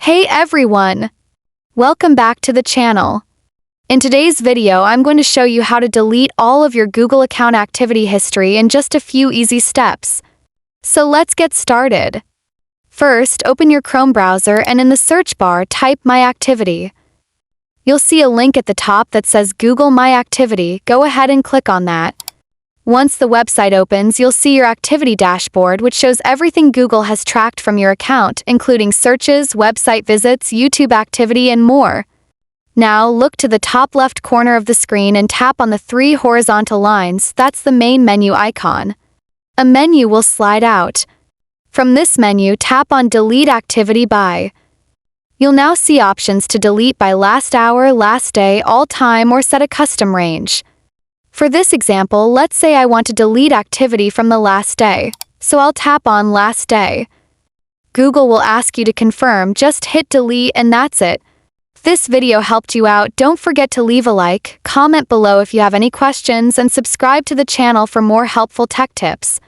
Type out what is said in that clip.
Hey everyone! Welcome back to the channel. In today's video, I'm going to show you how to delete all of your Google account activity history in just a few easy steps. So let's get started. First, open your Chrome browser and in the search bar, type My Activity. You'll see a link at the top that says Google My Activity. Go ahead and click on that. Once the website opens, you'll see your activity dashboard, which shows everything Google has tracked from your account, including searches, website visits, YouTube activity, and more. Now, look to the top left corner of the screen and tap on the three horizontal lines. That's the main menu icon. A menu will slide out. From this menu, tap on Delete Activity By. You'll now see options to delete by last hour, last day, all time, or set a custom range. For this example, let's say I want to delete activity from the last day, so I'll tap on Last Day. Google will ask you to confirm, just hit delete and that's it. If this video helped you out, don't forget to leave a like, comment below if you have any questions, and subscribe to the channel for more helpful tech tips.